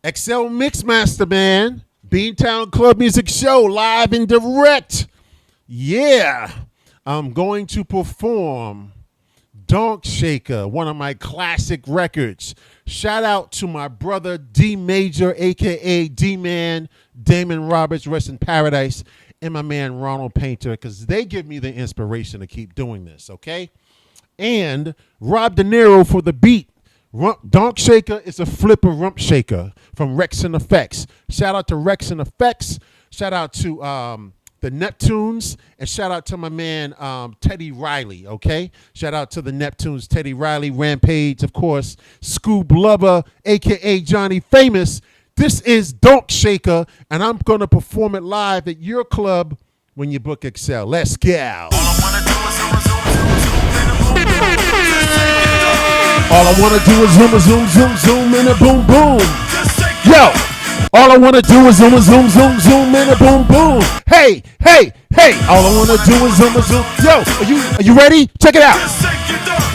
XL Mixmaster, man. Beantown Club Music Show, live and direct. Yeah. I'm going to perform Donk Shaker, one of my classic records. Shout out to my brother D Major, a.k.a. D-Man, Damon Roberts, rest in paradise, and my man Ronald Painter, because they give me the inspiration to keep doing this, okay? And Rob De Niro for the beat. Donk Shaker is a flipper rump shaker from Rex and Effects. Shout out to Rex and Effects. Shout out to the Neptunes. And shout out to my man Teddy Riley, okay? Shout out to the Neptunes, Teddy Riley, Rampage, of course, Scoob Lover, a.k.a. Johnny Famous. This is Donk Shaker, and I'm going to perform it live at your club when you book XL. Let's go. All I wanna do is zoom, zoom, zoom, zoom, and a boom, boom. Yo, all I wanna do is zoom, zoom, zoom, zoom, and a boom, boom. Hey, hey, hey. All I wanna do is zoom, zoom. Yo, are you ready? Check it out.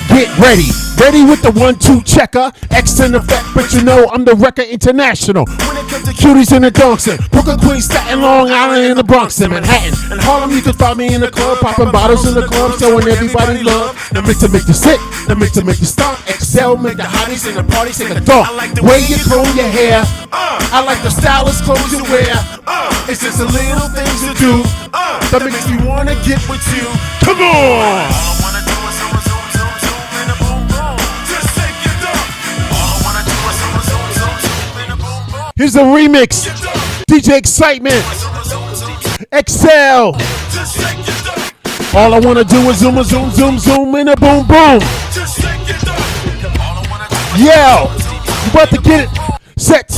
Get ready. Ready with the 1-2 checker. X in effect, but you know I'm the record international. When it comes to cuties in the Donks, Brooklyn, Queens, Staten, Long Island, in the Bronx, and Manhattan, and Harlem, you can find me in the club, popping bottles in the club, showing everybody love. The mix to make you sick, the mix to make you stop. XL make the hotties in the party take a dunk. I like the way you comb your hair. I like the stylish clothes you wear. It's just the little things you do that makes me wanna get with you. Come on. Here's a remix. DJ Excitement. XL. All I wanna do is zoom, zoom, zoom, zoom, and a boom, boom. Yo, you about to get it. Set.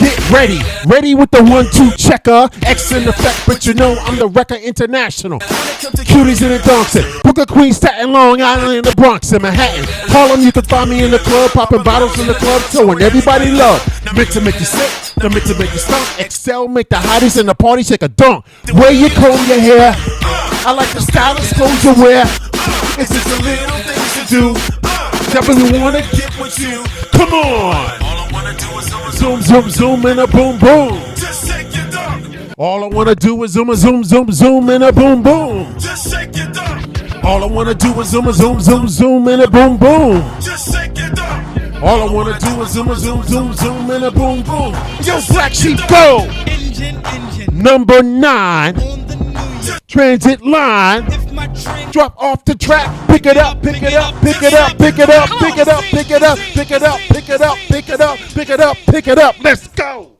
Get ready. Ready with the 1-2 checker. X in effect, but you know I'm the record international. Cuties in the Donks, Brooklyn, Queens, Staten, Long Island, in the Bronx, and Manhattan. Harlem, you can find me in the club, popping bottles in the club, showing everybody love. The mix to make you sick, the mix to make you stunk. XL make the hotties in the party take a dunk. Where you comb your hair, I like the stylish clothes you wear. It's just the little things you do that really wanna get with you. Come on. Zoom, zoom, zoom, and a boom, boom. Just shake your dunk. All I wanna do is zoom, zoom, zoom, zoom, and a boom, boom. Just shake your dunk. All I wanna do is zoom, zoom, zoom, zoom, and a boom, boom. Just shake your dunk. All I wanna do is zoom, zoom, zoom, zoom, and a boom, boom. Yo, Black Sheep, go. Engine. Number 9. Transit line. Drop off the track. Pick it up, pick it up, pick it up, pick it up, pick it up, pick it up, pick it up, pick it up, pick it up, pick it up, pick it up. Let's go.